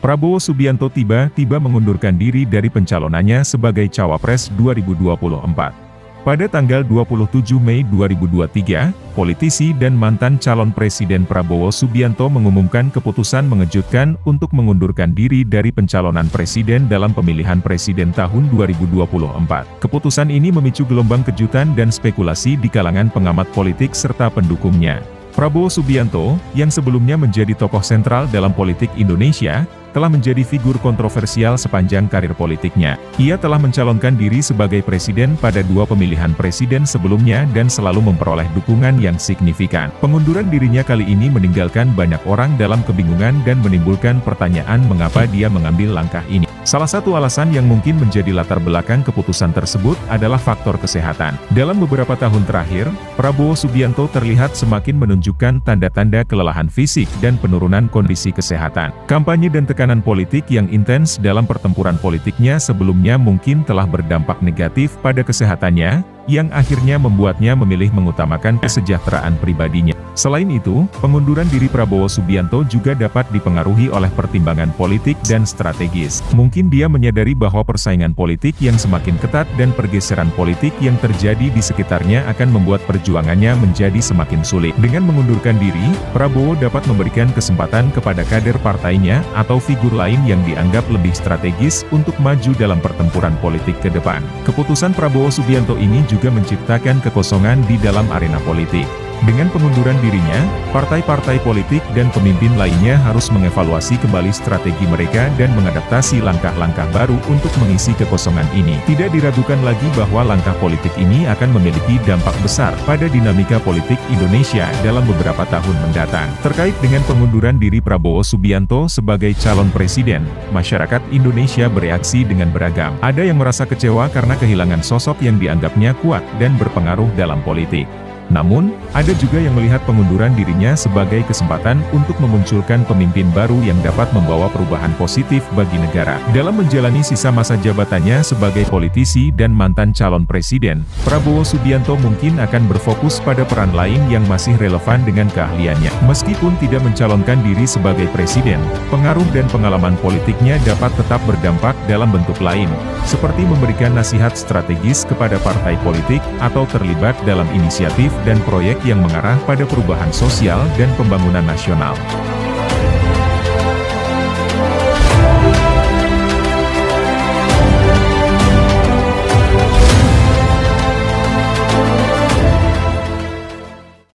Prabowo Subianto tiba-tiba mengundurkan diri dari pencalonannya sebagai Cawapres 2024. Pada tanggal 27 Mei 2023, politisi dan mantan calon Presiden Prabowo Subianto mengumumkan keputusan mengejutkan untuk mengundurkan diri dari pencalonan presiden dalam pemilihan presiden tahun 2024. Keputusan ini memicu gelombang kejutan dan spekulasi di kalangan pengamat politik serta pendukungnya. Prabowo Subianto, yang sebelumnya menjadi tokoh sentral dalam politik Indonesia, telah menjadi figur kontroversial sepanjang karir politiknya. Ia telah mencalonkan diri sebagai presiden pada 2 pemilihan presiden sebelumnya dan selalu memperoleh dukungan yang signifikan. Pengunduran dirinya kali ini meninggalkan banyak orang dalam kebingungan dan menimbulkan pertanyaan mengapa dia mengambil langkah ini. Salah satu alasan yang mungkin menjadi latar belakang keputusan tersebut adalah faktor kesehatan. Dalam beberapa tahun terakhir, Prabowo Subianto terlihat semakin menunjukkan tanda-tanda kelelahan fisik dan penurunan kondisi kesehatan. Kampanye dan tekanan politik yang intens dalam pertempuran politiknya sebelumnya mungkin telah berdampak negatif pada kesehatannya, yang akhirnya membuatnya memilih mengutamakan kesejahteraan pribadinya. Selain itu, pengunduran diri Prabowo Subianto juga dapat dipengaruhi oleh pertimbangan politik dan strategis. Mungkin dia menyadari bahwa persaingan politik yang semakin ketat dan pergeseran politik yang terjadi di sekitarnya akan membuat perjuangannya menjadi semakin sulit. Dengan mengundurkan diri, Prabowo dapat memberikan kesempatan kepada kader partainya atau figur lain yang dianggap lebih strategis untuk maju dalam pertempuran politik ke depan. Keputusan Prabowo Subianto ini juga menciptakan kekosongan di dalam arena politik. Dengan pengunduran dirinya, partai-partai politik dan pemimpin lainnya harus mengevaluasi kembali strategi mereka dan mengadaptasi langkah-langkah baru untuk mengisi kekosongan ini. Tidak diragukan lagi bahwa langkah politik ini akan memiliki dampak besar pada dinamika politik Indonesia dalam beberapa tahun mendatang. Terkait dengan pengunduran diri Prabowo Subianto sebagai calon presiden, masyarakat Indonesia bereaksi dengan beragam. Ada yang merasa kecewa karena kehilangan sosok yang dianggapnya kuat dan berpengaruh dalam politik. Namun, ada juga yang melihat pengunduran dirinya sebagai kesempatan untuk memunculkan pemimpin baru yang dapat membawa perubahan positif bagi negara. Dalam menjalani sisa masa jabatannya sebagai politisi dan mantan calon presiden, Prabowo Subianto mungkin akan berfokus pada peran lain yang masih relevan dengan keahliannya. Meskipun tidak mencalonkan diri sebagai presiden, pengaruh dan pengalaman politiknya dapat tetap berdampak dalam bentuk lain, seperti memberikan nasihat strategis kepada partai politik atau terlibat dalam inisiatif dan proyek yang mengarah pada perubahan sosial dan pembangunan nasional.